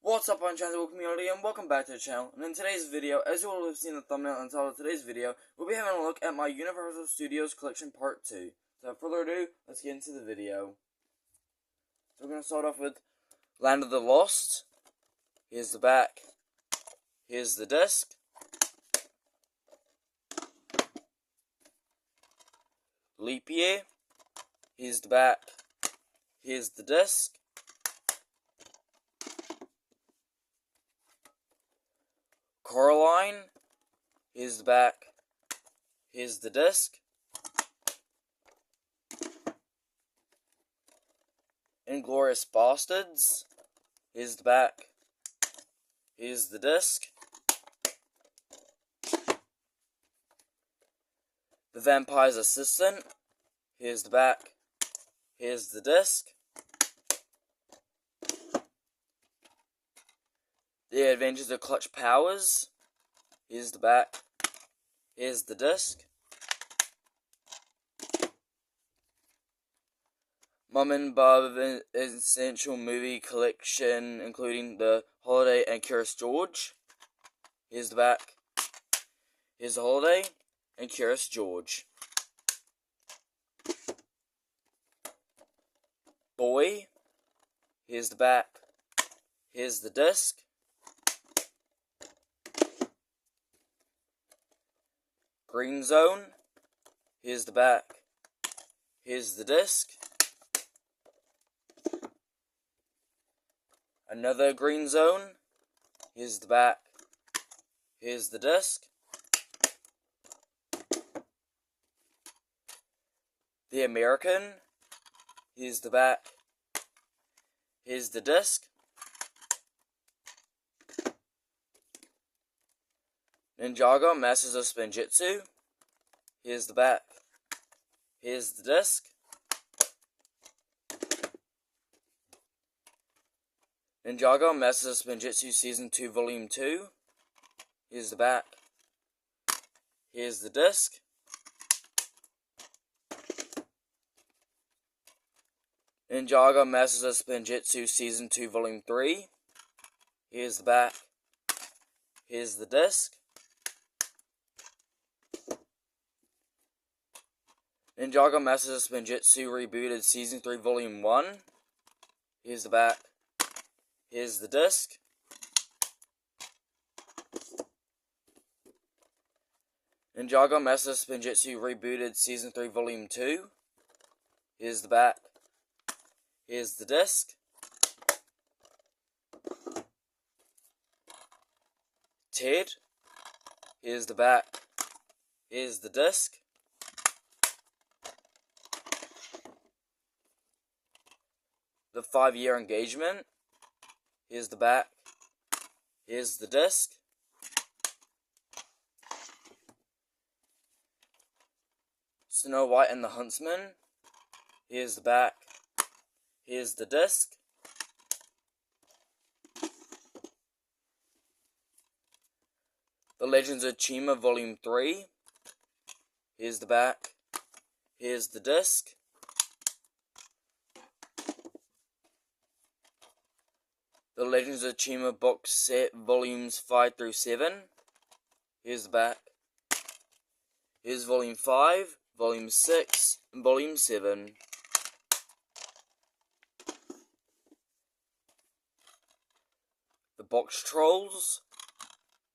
What's up, Unchantable community, and welcome back to the channel. And in today's video, as you will have seen in the thumbnail and title of today's video, we'll be having a look at my Universal Studios Collection Part 2. So without further ado, let's get into the video. So we're going to start off with Land of the Lost. Here's the back. Here's the disc. Leap Year. Here's the back. Here's the disc. Coraline. Here's the back. Here's the disc. Inglourious Basterds. Here's the back. Here's the disc. The Vampire's Assistant. Here's the back. Here's the disc. The Adventures of Clutch Powers. Here's the back. Here's the disc. Mum and Bob Essential Movie Collection, including The Holiday and Curious George. Here's the back. Here's The Holiday and Curious George. Boy. Here's the back. Here's the disc. Green Zone. Here's the back. Here's the disc. Another Green Zone. Here's the back. Here's the disc. The American. Here's the back. Here's the disc. Ninjago Masters of Spinjitzu. Here's the back. Here's the disc. Ninjago Masters of Spinjitzu Season 2 Volume 2. Here's the back. Here's the disc. Ninjago Masters of Spinjitzu Season 2 Volume 3. Here's the back. Here's the disc. Ninjago Masters of Spinjitzu Rebooted Season 3 Volume 1. Here's the back. Here's the disc. Ninjago Masters of Spinjitzu Rebooted Season 3 Volume 2. Here's the back. Here's the disc. Ted. Here's the back. Here's the disc. The 5-Year Engagement. Here's the back. Here's the disc. Snow White and the Huntsman. Here's the back. Here's the disc. The Legends of Chima Volume 3. Here's the back. Here's the disc. The Legends of Chima Box Set Volumes 5 through 7. Here's the back. Here's Volume 5, Volume 6, and Volume 7. The Box Trolls.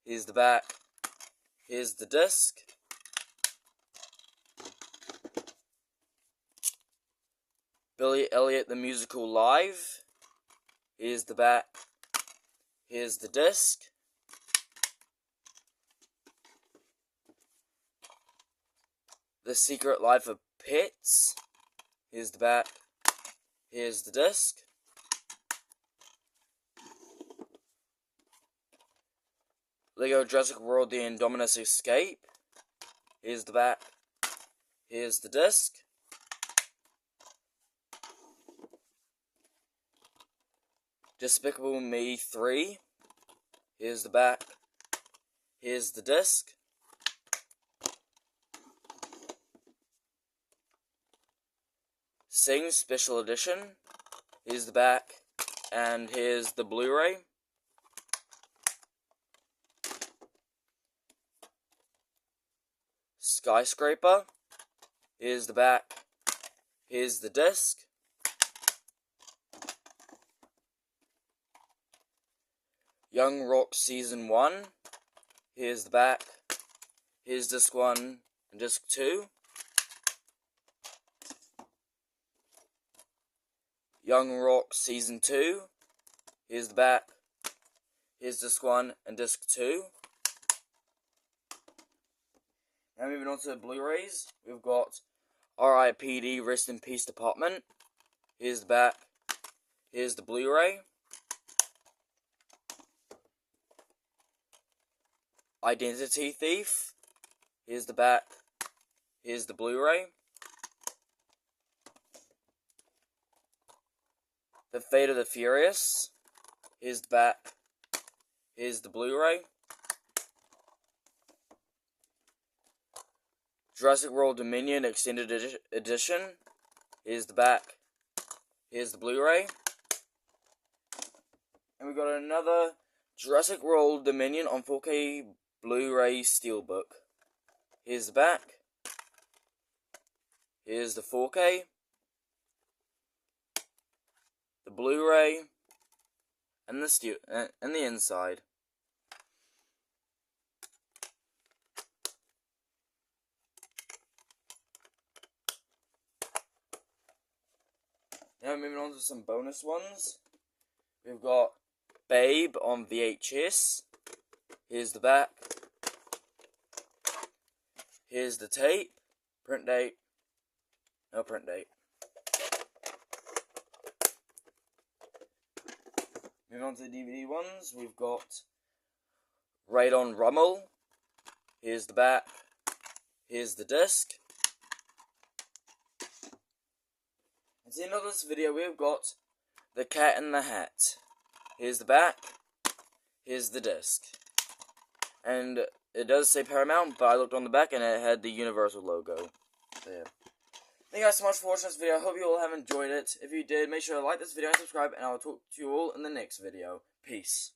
Here's the back. Here's the disc. Billy Elliot the Musical Live. Here's the back. Here's the disc. The Secret Life of Pets. Here's the back. Here's the disc. Lego Jurassic World The Indominus Escape. Here's the back. Here's the disc. Despicable Me 3. Here's the back. Here's the disc. Sing Special Edition. Here's the back. And here's the Blu-ray. Skyscraper. Here's the back. Here's the disc. Young Rock Season 1. Here's the back. Here's disc 1 and disc 2. Young Rock Season 2. Here's the back. Here's disc 1 and disc 2. Now moving on to the Blu-rays, we've got R.I.P.D. Rest in Peace Department. Here's the back. Here's the Blu-ray. Identity Thief. Here's the back. Here's the Blu-ray. The Fate of the Furious. Here's the back. Here's the Blu-ray. Jurassic World Dominion Extended Edition. Here's the back. Here's the Blu-ray. And we got another Jurassic World Dominion on 4K Blu-ray Steelbook. Here's the back. Here's the 4K. The Blu-ray. And the inside. Now moving on to some bonus ones. We've got Babe on VHS. Here's the back. Here's the tape. Print date. No print date. Moving on to the DVD ones. We've got Raid on Rommel. Here's the back. Here's the disc. At the end of this video, we've got The Cat in the Hat. Here's the back. Here's the disc. And it does say Paramount, but I looked on the back and it had the Universal logo. So yeah. Thank you guys so much for watching this video. I hope you all have enjoyed it. If you did, make sure to like this video and subscribe, and I will talk to you all in the next video. Peace.